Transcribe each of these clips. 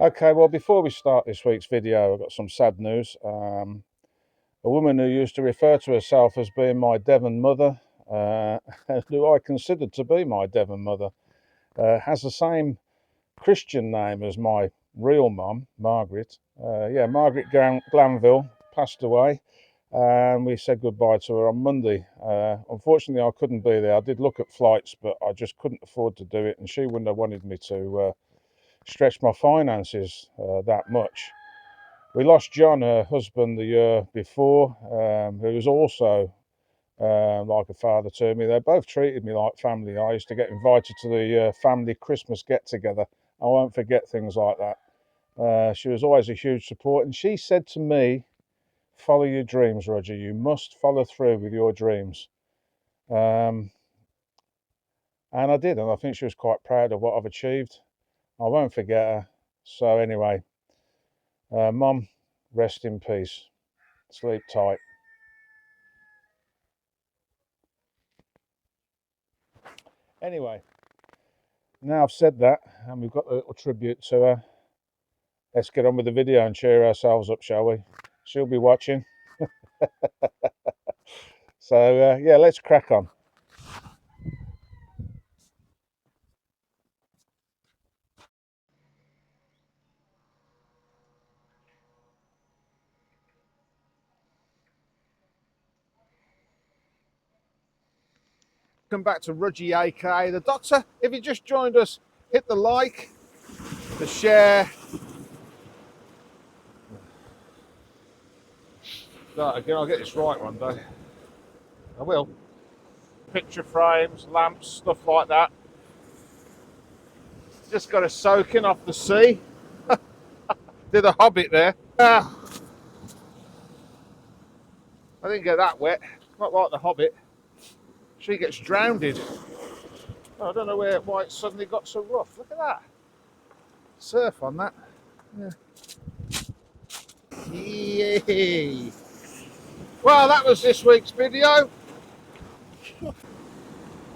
Okay, well, before we start this week's video, I've got some sad news. A woman who used to refer to herself as being my Devon mother, who I considered to be my Devon mother, has the same Christian name as my real mum, Margaret. Margret Glanville passed away, and we said goodbye to her on Monday. Unfortunately, I couldn't be there. I did look at flights, but I just couldn't afford to do it, and she wouldn't have wanted me to stretch my finances that much. We lost John, her husband, the year before, who was also like a father to me. They both treated me like family. I used to get invited to the family Christmas get-together. I won't forget things like that. She was always a huge support, and she said to me, "Follow your dreams, Roger. You must follow through with your dreams." And I did, and I think she was quite proud of what I've achieved. I won't forget her. So anyway, Mum, rest in peace. Sleep tight. Anyway, now I've said that, and we've got a little tribute to her, let's get on with the video and cheer ourselves up, shall we? She'll be watching. So, yeah, let's crack on. Welcome back to Rudgy aka the Doctor. If you just joined us, hit the like, the share. Again, I'll get this right one day. I will. Picture frames, lamps, stuff like that. Just got to soak in off the sea. Did a Hobbit there. I didn't get that wet. Not like the Hobbit. She gets drowned. I don't know why it suddenly got so rough. Look at that. Surf on that. Yeah. Yay. Well, that was this week's video. It's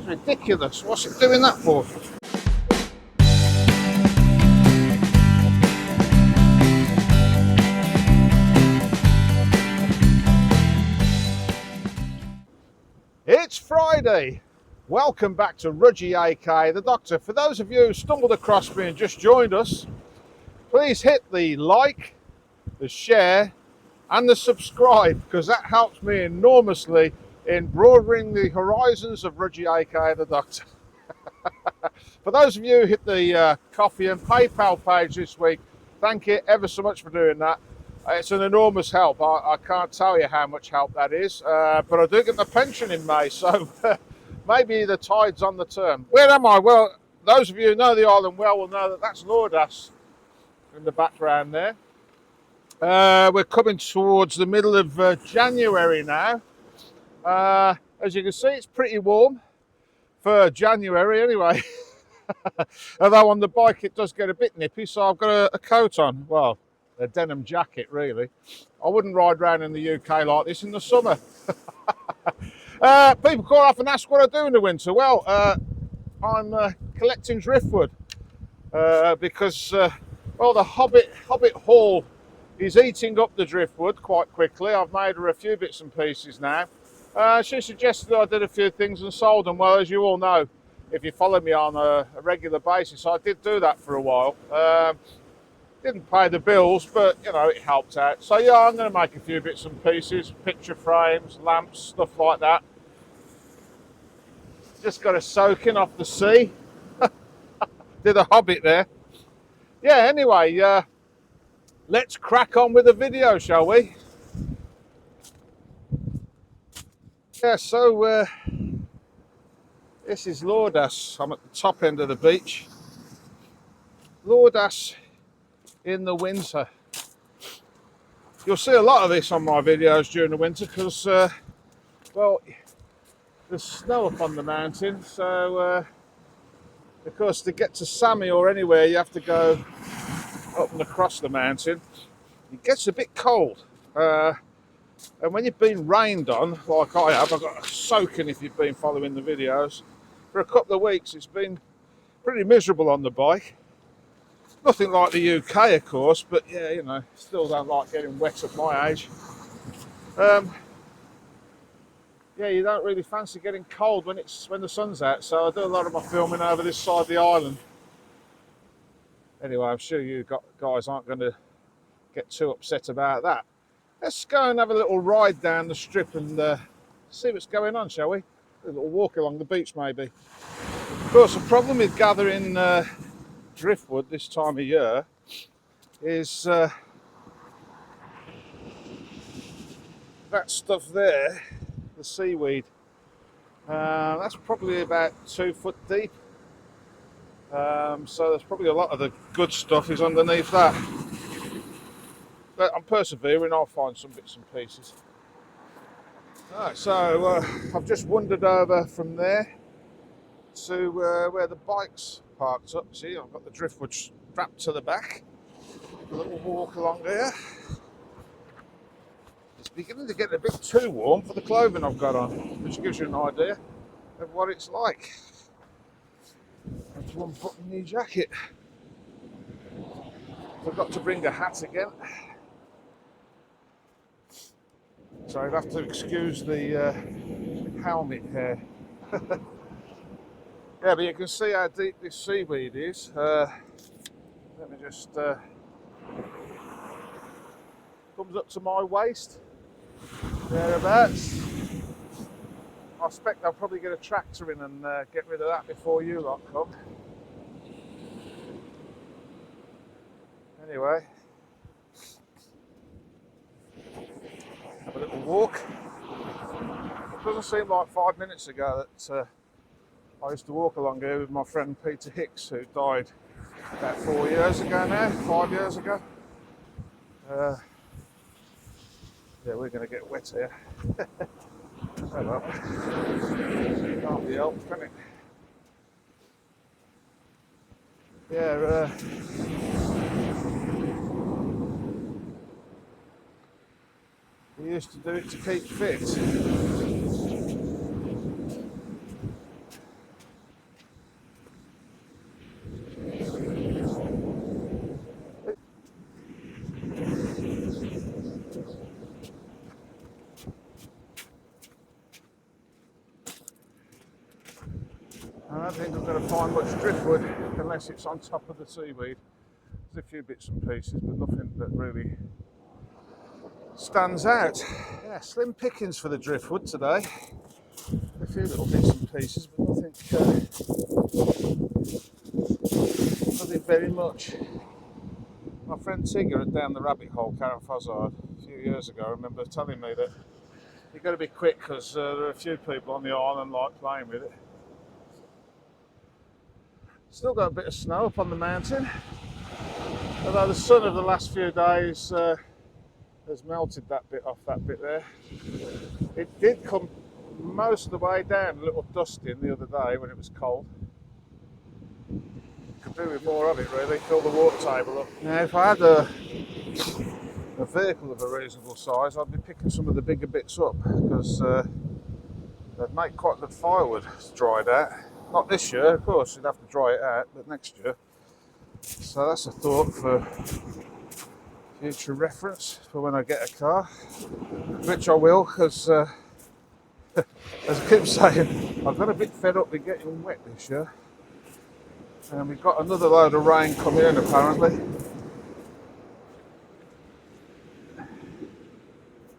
ridiculous. What's it doing that for? It's Friday. Welcome back to Rudgy aka the Doctor. For those of you who stumbled across me and just joined us, please hit the like, the share and the subscribe, because that helps me enormously in broadening the horizons of Rudgy aka the Doctor. For those of you who hit the Coffee and PayPal page this week, thank you ever so much for doing that. It's an enormous help. I can't tell you how much help that is, but I do get my pension in May, so maybe the tide's on the turn. Where am I? Well, those of you who know the island well will know that that's Lordas in the background there. We're coming towards the middle of January now. As you can see, it's pretty warm for January anyway. Although on the bike it does get a bit nippy, so I've got a coat on. Well, a denim jacket really. I wouldn't ride around in the UK like this in the summer. People call up and ask what I do in the winter. Well, I'm collecting driftwood because well, the Hobbit haul is eating up the driftwood quite quickly. I've made her a few bits and pieces now. She suggested that I did a few things and sold them. Well, as you all know, if you follow me on a regular basis, I did do that for a while. Didn't pay the bills, but you know, it helped out. So yeah, I'm going to make a few bits and pieces, picture frames, lamps, stuff like that. Just got to soak in off the sea. Did a Hobbit there. Yeah, anyway, let's crack on with the video, shall we? Yeah, so this is Lordas. I'm at the top end of the beach. Lordas in the winter. You'll see a lot of this on my videos during the winter because, well, there's snow up on the mountain. So, of course, to get to Sammy or anywhere, you have to go up and across the mountain. It gets a bit cold. And when you've been rained on, like I have, I've got a soaking if you've been following the videos. For a couple of weeks, it's been pretty miserable on the bike. Nothing like the UK, of course, but yeah, you know, still don't like getting wet at my age. Yeah, you don't really fancy getting cold when the sun's out, so I do a lot of my filming over this side of the island. Anyway, I'm sure you guys aren't going to get too upset about that. Let's go and have a little ride down the strip and see what's going on, shall we? A little walk along the beach, maybe. Of course, the problem with gathering driftwood this time of year is that stuff there, the seaweed. That's probably about 2 foot deep. So there's probably a lot of the good stuff is underneath that. But I'm persevering, I'll find some bits and pieces. Right, so I've just wandered over from there to where the bike's parked up. See, I've got the driftwood strapped to the back. A little walk along there. It's beginning to get a bit too warm for the clothing I've got on, which gives you an idea of what it's like. That's one button in the jacket. Forgot to bring a hat again. So I'd have to excuse the helmet here. Yeah, but you can see how deep this seaweed is. Let me just... comes up to my waist. Thereabouts. I expect I'll probably get a tractor in and get rid of that before you lot come. Anyway, have a little walk. It doesn't seem like 5 minutes ago that I used to walk along here with my friend Peter Hicks, who died about 4 years ago now, 5 years ago. Yeah, we're going to get wet here. Oh well, can't be helped, can it? Yeah, we used to do it to keep fit. I don't think I'm going to find much driftwood unless it's on top of the seaweed. There's a few bits and pieces, but nothing that really stands out. Yeah, slim pickings for the driftwood today. A few little bits and pieces, but nothing very much. My friend Tigger at Down the Rabbit Hole, Karen Fozzard, a few years ago, I remember telling me that you've got to be quick because there are a few people on the island like playing with it. Still got a bit of snow up on the mountain, although the sun of the last few days has melted that bit off that bit there. It did come most of the way down, a little dusting the other day when it was cold. Could do with more of it really, fill the water table up. Now if I had a vehicle of a reasonable size, I'd be picking some of the bigger bits up because they'd make quite good firewood dried out. Not this year, of course, you'd have to dry it out, but next year. So that's a thought for future reference for when I get a car, which I will, because as I keep saying, I've got a bit fed up with getting wet this year. And we've got another load of rain coming in apparently.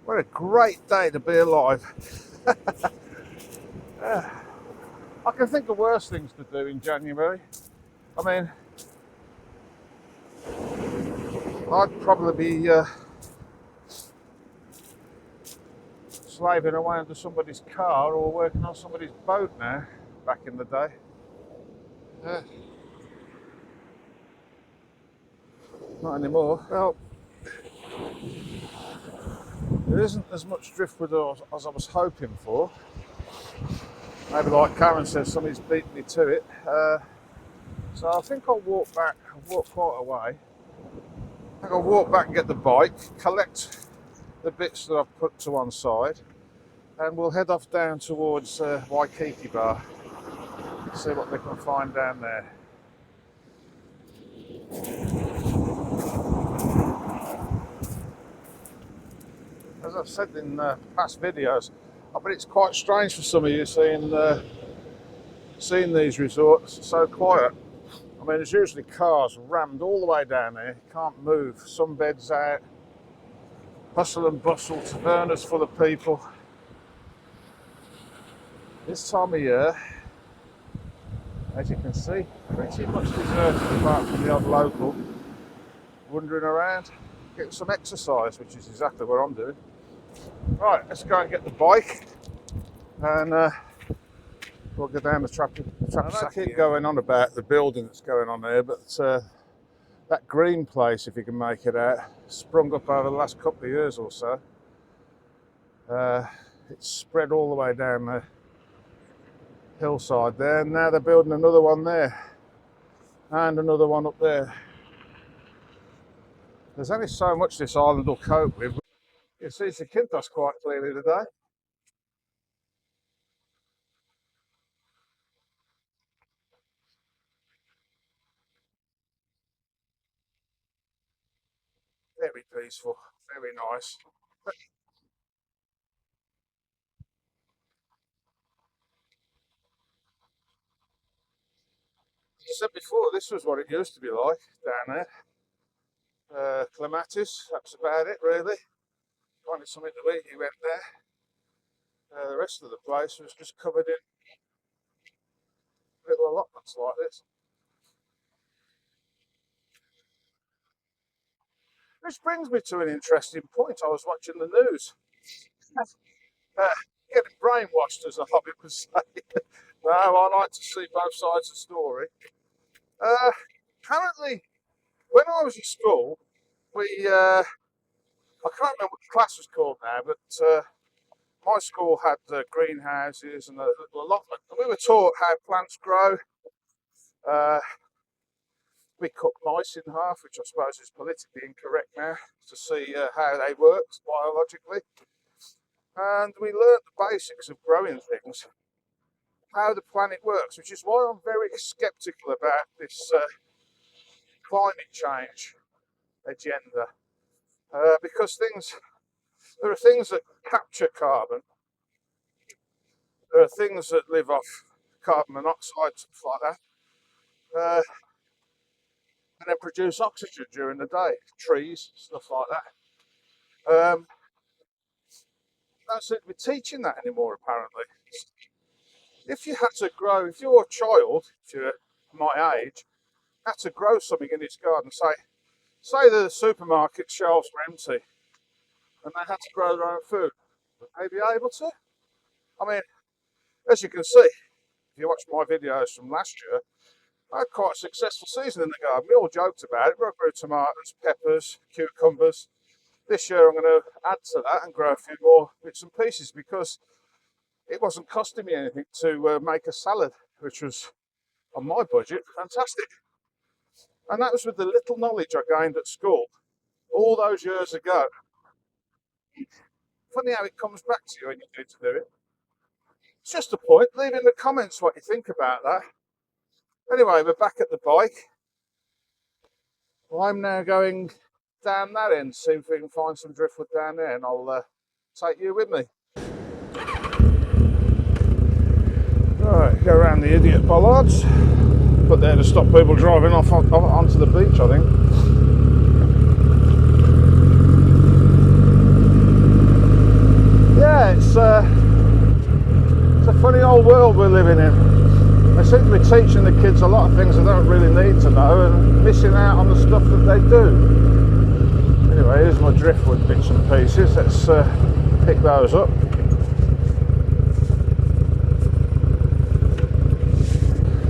What a great day to be alive. I can think of worse things to do in January. I mean, I'd probably be slaving away under somebody's car or working on somebody's boat now, back in the day. Not anymore. Well, there isn't as much driftwood as I was hoping for. Maybe like Karen says, somebody's beaten me to it. So I think I'll walk back. I've walked quite a way. I think I'll walk back and get the bike, collect the bits that I've put to one side, and we'll head off down towards Waikiki Bar. See what we can find down there. as I've said in past videos, I bet it's quite strange for some of you seeing these resorts so quiet. I mean, there's usually cars rammed all the way down there. You can't move. Sunbeds out, hustle and bustle, tavernas full of people. This time of year, as you can see, pretty much deserted apart from the odd local wandering around, getting some exercise, which is exactly what I'm doing. Right, let's go and get the bike and we'll go down the trap. I keep going on about the building that's going on there, but that green place, if you can make it out, sprung up over the last couple of years or so. It's spread all the way down the hillside there, and now they're building another one there and another one up there. There's only so much this island will cope with. You see the Kintos quite clearly today. Very peaceful, very nice. As I said before, this was what it used to be like down there. Clematis, that's about it really. Wanted something to eat, you went there. The rest of the place was just covered in little allotments like this. Which brings me to an interesting point. I was watching the news. Getting brainwashed, as the Hobbit would say. No, I like to see both sides of the story. Apparently, when I was at school, I can't remember what the class was called now, but my school had greenhouses and a little allotment. And we were taught how plants grow. We cooked mice in half, which I suppose is politically incorrect now, to see how they worked biologically. And we learned the basics of growing things, how the planet works, which is why I'm very sceptical about this climate change agenda. Because there are things that capture carbon, there are things that live off carbon monoxide, stuff like that, and then produce oxygen during the day, trees, stuff like that. Don't seem to be teaching that anymore, apparently. If you had to grow, if your child, if you're my age, had to grow something in its garden, say the supermarket shelves were empty, and they had to grow their own food, would they be able to? I mean, as you can see, if you watch my videos from last year, I had quite a successful season in the garden. We all joked about it. We grew tomatoes, peppers, cucumbers. This year I'm going to add to that and grow a few more bits and pieces because it wasn't costing me anything to make a salad, which was, on my budget, fantastic. And that was with the little knowledge I gained at school all those years ago. Funny how it comes back to you when you need to do it. It's just a point. Leave in the comments what you think about that. Anyway, we're back at the bike. Well, I'm now going down that end, see if we can find some driftwood down there, and I'll take you with me. Right, go around the idiot bollards. Put there to stop people driving off onto the beach, I think. Yeah, it's a funny old world we're living in. They seem to be teaching the kids a lot of things they don't really need to know and missing out on the stuff that they do. Anyway, here's my driftwood bits and pieces. Let's pick those up.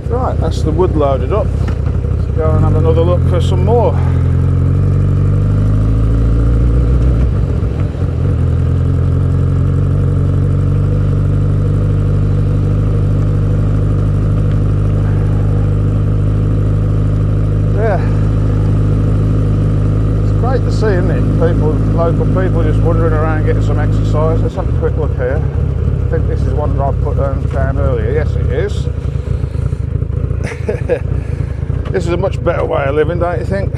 Right, that's the wood loaded up. Let's go and have another look for some more. To see, isn't it? Local people just wandering around getting some exercise. Let's have a quick look here. I think this is one that I put down earlier. Yes, it is. This is a much better way of living, don't you think?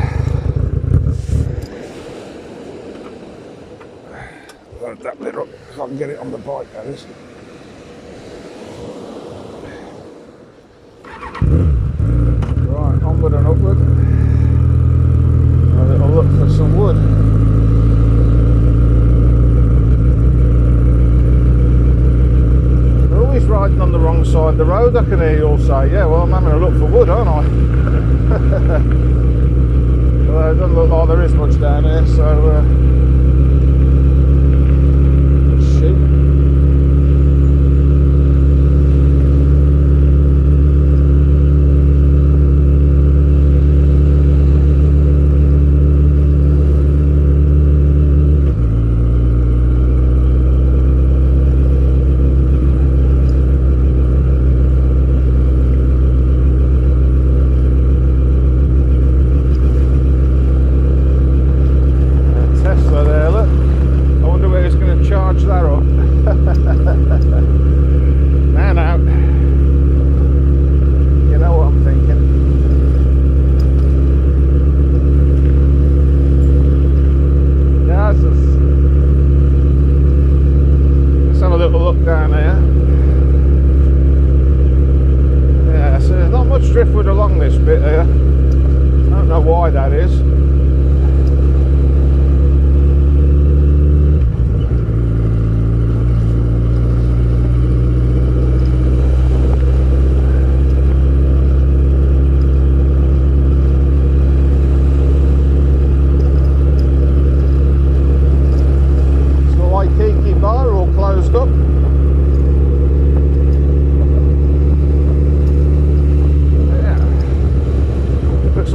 load that bit up so I can get it on the bike, that is. Right, onward and upward. A little look for some wood. We're always riding on the wrong side of the road, I can hear you all say. Yeah, well, I'm having a look for wood, aren't I? Well, it doesn't look like there is much down here, so sheep. Driftwood along this bit here. I don't know why that is. Is the Waikiki bar all closed up?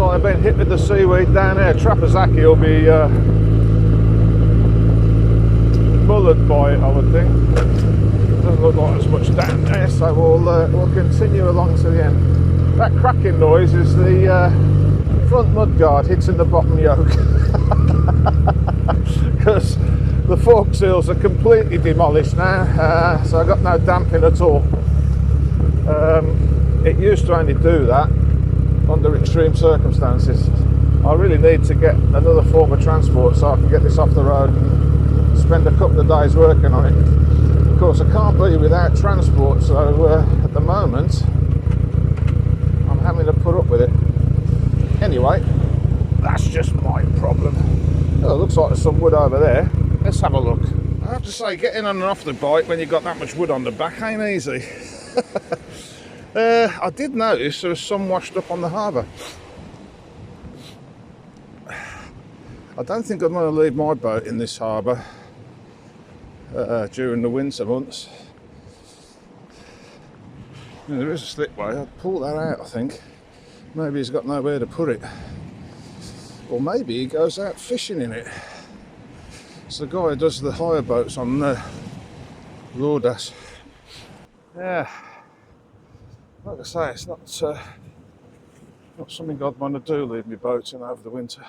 I've been hit with the seaweed down there. Trapezacki will be mullered by it, I would think. Doesn't look like there's much down there, so we'll continue along to the end. That cracking noise is the front mudguard hitting the bottom yoke, because the fork seals are completely demolished now, so I've got no damping at all. It used to only do that under extreme circumstances. I really need to get another form of transport so I can get this off the road and spend a couple of days working on it. Of course, I can't be without transport, so at the moment I'm having to put up with it. Anyway, that's just my problem. Oh, it looks like there's some wood over there. Let's have a look. I have to say, getting on and off the bike when you've got that much wood on the back ain't easy. I did notice there was some washed up on the harbour. I don't think I'm going to leave my boat in this harbour during the winter months. There is a slipway. I'd pull that out, I think. Maybe he's got nowhere to put it. Or maybe he goes out fishing in it. It's the guy who does the hire boats on Lordas. Yeah. Like I say, it's not something I'd want to do, leave my boats in over the winter.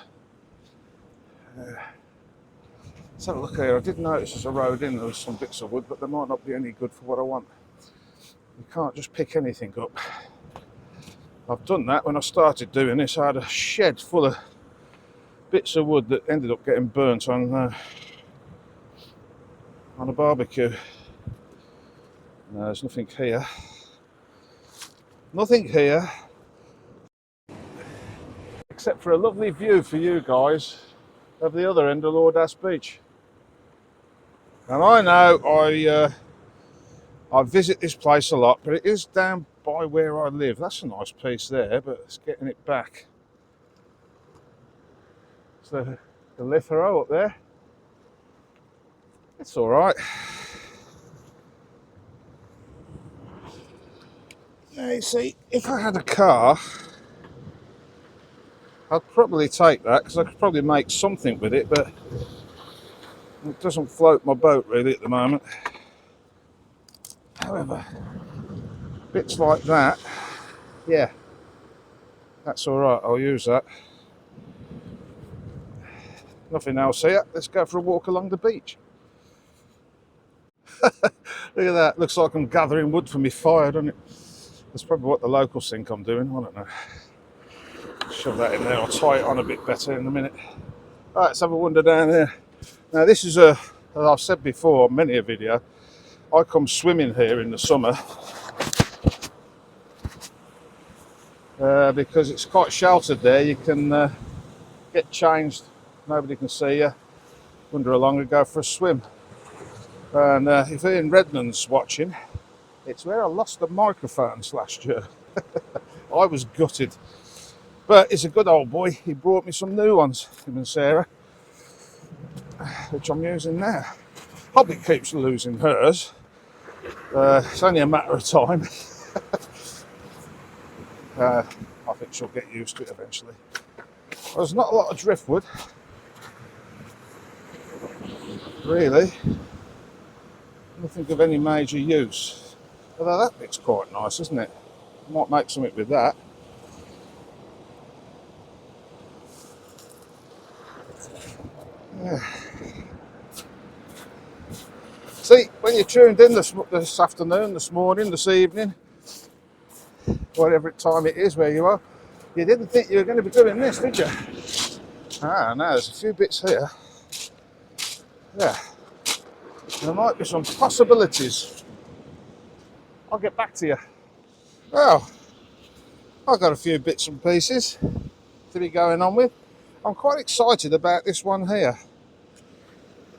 Let's have a look here. I did notice there's a road in, there was some bits of wood, but they might not be any good for what I want. You can't just pick anything up. I've done that when I started doing this. I had a shed full of bits of wood that ended up getting burnt on a barbecue. No, there's nothing here. Nothing here, except for a lovely view for you guys of the other end of Lordas Beach. And I know I visit this place a lot, but it is down by where I live. That's a nice piece there, but it's getting it back. It's the Lithero up there. It's all right. Now you see, if I had a car, I'd probably take that, because I could probably make something with it, but it doesn't float my boat really at the moment. However, bits like that, yeah, that's all right, I'll use that. Nothing else here. Let's go for a walk along the beach. Look at that, looks like I'm gathering wood for my fire, doesn't it? That's probably what the locals think I'm doing, I don't know. Shove that in there, I'll tie it on a bit better in a minute. Right, let's have a wander down there. Now this is a As I've said before, many a video, I come swimming here in the summer because it's quite sheltered there. You can get changed, nobody can see you, wonder how long to go for a swim. And if Ian Redmond's watching, it's where I lost the microphones last year. I was gutted. But he's a good old boy. He brought me some new ones, him and Sarah, which I'm using now. Hobbit keeps losing hers. It's only a matter of time. I think she'll get used to it eventually. There's not a lot of driftwood, really. Nothing of any major use. Although that bit's quite nice, isn't it? Might make something with that. Yeah. See, when you tuned in this afternoon, this morning, this evening, whatever time it is where you are, you didn't think you were going to be doing this, did you? Ah, no, there's a few bits here. Yeah. There might be some possibilities. I'll get back to you. Well, I've got a few bits and pieces to be going on with. I'm quite excited about this one here.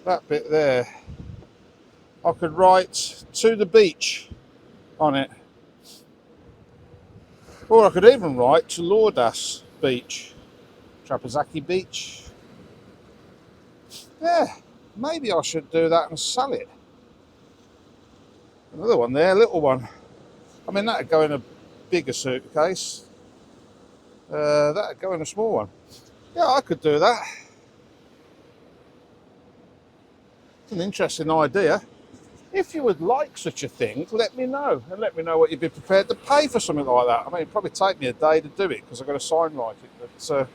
That bit there. I could write "to the beach" on it. Or I could even write "to Lordas Beach." Trapezaki Beach. Yeah, maybe I should do that and sell it. Another one there, little one. I mean, that'd go in a bigger suitcase. That'd go in a small one. Yeah, I could do that. It's an interesting idea. If you would like such a thing, let me know. And let me know what you'd be prepared to pay for something like that. I mean, it'd probably take me a day to do it because I've got to sign write it. But,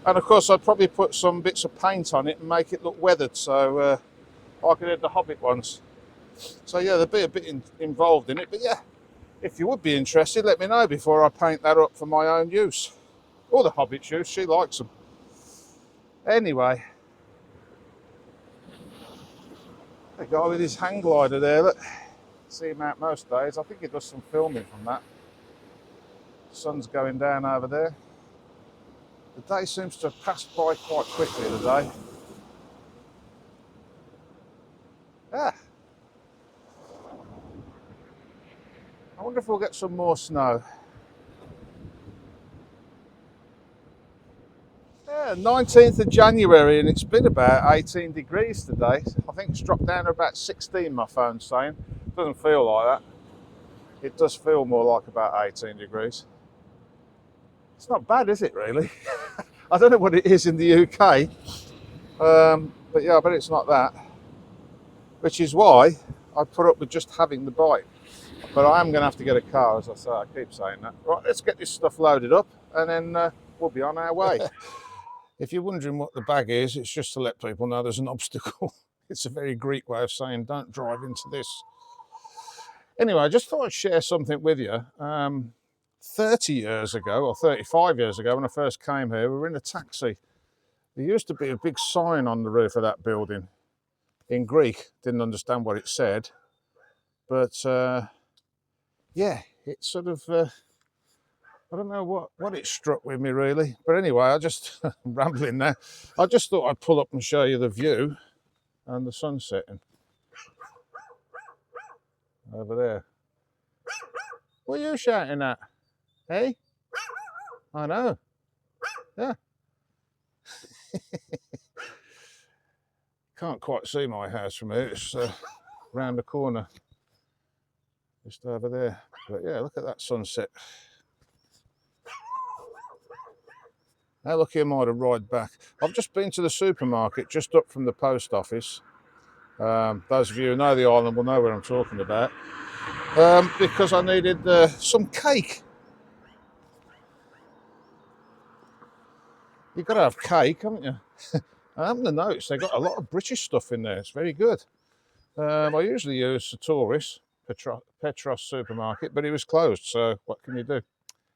and of course, I'd probably put some bits of paint on it and make it look weathered so I could add the Hobbit ones. So yeah, there'd be a bit involved in it. But yeah, if you would be interested, let me know before I paint that up for my own use. Or the Hobbit's use, she likes them. Anyway, the guy with his hang glider there, look, see him out most days. I think he does some filming from that. The sun's going down over there. The day seems to have passed by quite quickly today. Ah. I wonder if we'll get some more snow. Yeah, 19th of January and it's been about 18 degrees today. I think it's dropped down to about 16, my phone's saying. Doesn't feel like that. It does feel more like about 18 degrees. It's not bad, is it, really? I don't know what it is in the UK. But yeah, I bet it's not that. Which is why I put up with just having the bike. But I am going to have to get a car, as I say. I keep saying that. Right, let's get this stuff loaded up and then we'll be on our way. If you're wondering what the bag is, it's just to let people know there's an obstacle. It's a very Greek way of saying don't drive into this. Anyway, I just thought I'd share something with you. 30 years ago, or 35 years ago, when I first came here, we were in a taxi. There used to be a big sign on the roof of that building in Greek. Didn't understand what it said. But yeah, it sort of, I don't know what it struck with me really. But anyway, I just, I'm rambling now. I just thought I'd pull up and show you the view and the sun setting. Over there. What are you shouting at? Hey? I know. Yeah. Can't quite see my house from here. It's round the corner. Just over there. But yeah, look at that sunset. How lucky am I to ride back? I've just been to the supermarket just up from the post office. Those of you who know the island will know what I'm talking about. Because I needed some cake. You've got to have cake, haven't you? I happen to notice they've got a lot of British stuff in there. It's very good. I usually use Sartorius, Petros supermarket, but it was closed, so what can you do?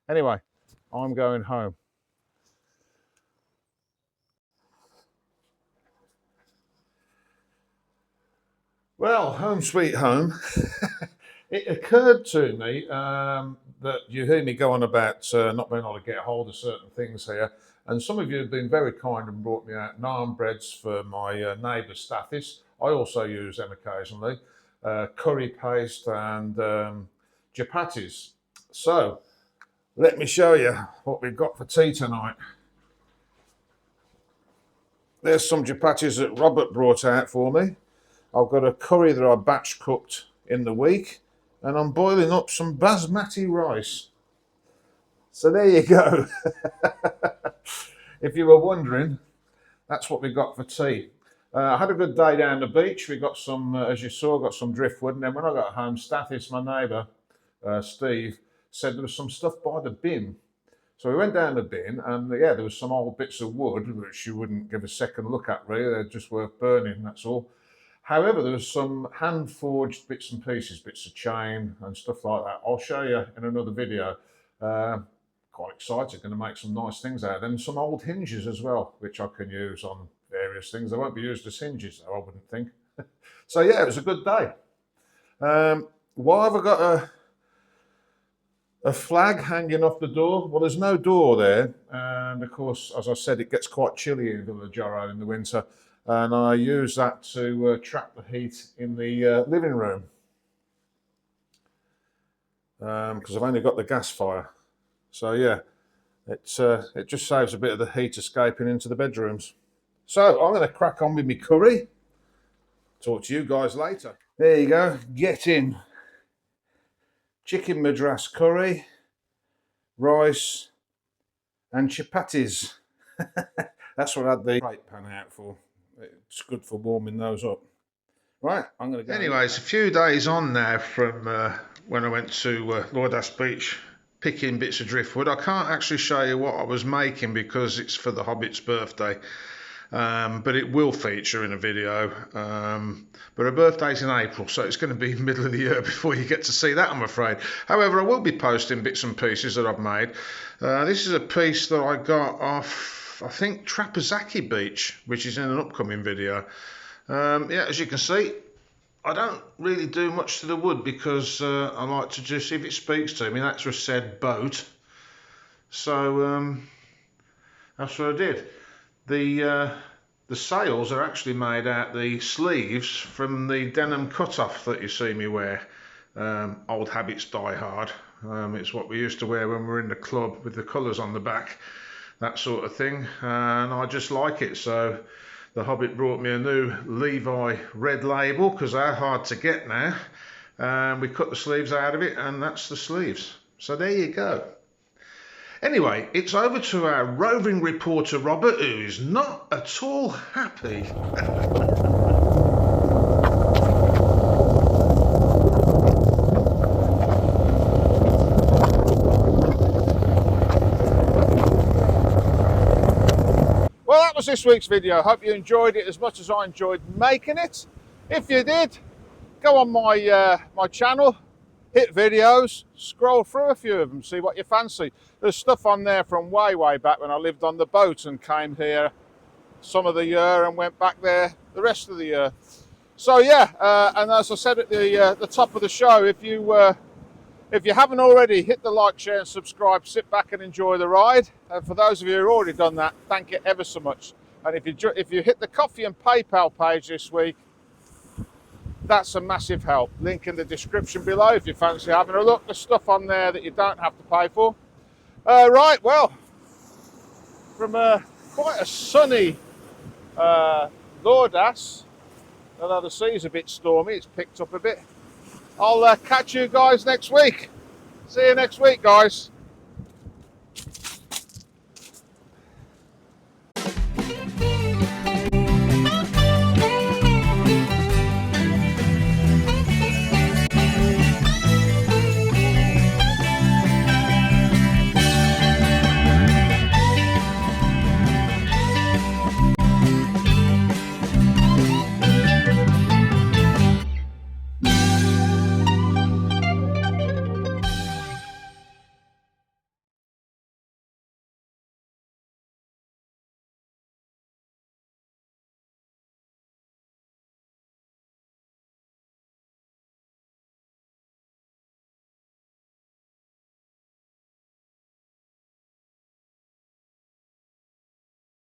Anyway, I'm going home. Well, home sweet home. It occurred to me that you hear me go on about not being able to get hold of certain things here, and some of you have been very kind and brought me out naan breads for my neighbour's staffis. I also use them occasionally, curry paste and chapatis. So let me show you what we've got for tea tonight. There's some chapatis that Robert brought out for me. I've got a curry that I batch cooked in the week, and I'm boiling up some basmati rice. So there you go. If you were wondering, that's what we got for tea. I had a good day down the beach. We got some, as you saw, got some driftwood. And then when I got home, Stathis, my neighbour, Steve, said there was some stuff by the bin. So we went down the bin, and yeah, there was some old bits of wood, which you wouldn't give a second look at, really. They're just worth burning, that's all. However, there was some hand-forged bits and pieces, bits of chain and stuff like that. I'll show you in another video. Quite excited, going to make some nice things out of them. Some old hinges as well, which I can use on various things. They won't be used as hinges, though, I wouldn't think. So yeah, it was a good day. Why have I got a flag hanging off the door? Well, there's no door there, and of course, as I said, it gets quite chilly in Villarjaro in the winter, and I use that to trap the heat in the living room, because I've only got the gas fire. So yeah, it just saves a bit of the heat escaping into the bedrooms. So I'm going to crack on with my curry. Talk to you guys later. There you go, get in. Chicken madras curry, rice, and chapatis. That's what I had the plate pan out for. It's good for warming those up. Right, I'm going to go. Anyways, a few days on now from when I went to Lordas Beach picking bits of driftwood. I can't actually show you what I was making because it's for the Hobbit's birthday. But it will feature in a video. But her birthday's in April, so it's going to be middle of the year before you get to see that, I'm afraid. However, I will be posting bits and pieces that I've made. This is a piece that I got off, I think, Trapazaki Beach, which is in an upcoming video. Yeah, as you can see, I don't really do much to the wood because I like to just, if it speaks to me, that's what said boat. So that's what I did. The sails are actually made out the sleeves from the denim cut-off that you see me wear. Old habits die hard. It's what we used to wear when we were in the club with the colours on the back, that sort of thing, and I just like it. So the Hobbit brought me a new Levi red label because they're hard to get now, and we cut the sleeves out of it, and that's the sleeves. So there you go. Anyway, it's over to our roving reporter Robert, who is not at all happy. Well, that was this week's video. Hope you enjoyed it as much as I enjoyed making it. If you did, go on my my channel, hit videos, scroll through a few of them, see what you fancy. There's stuff on there from way back when I lived on the boat and came here some of the year and went back there the rest of the year. So yeah, and as I said at the top of the show, if you haven't already, hit the like, share and subscribe, sit back and enjoy the ride. And for those of you who have already done that, thank you ever so much. And if you hit the Coffee and PayPal page this week, that's a massive help. Link in the description below if you fancy having a look. There's stuff on there that you don't have to pay for. Right, well, from quite a sunny Lordas, although the sea's a bit stormy, it's picked up a bit. I'll catch you guys next week. See you next week, guys.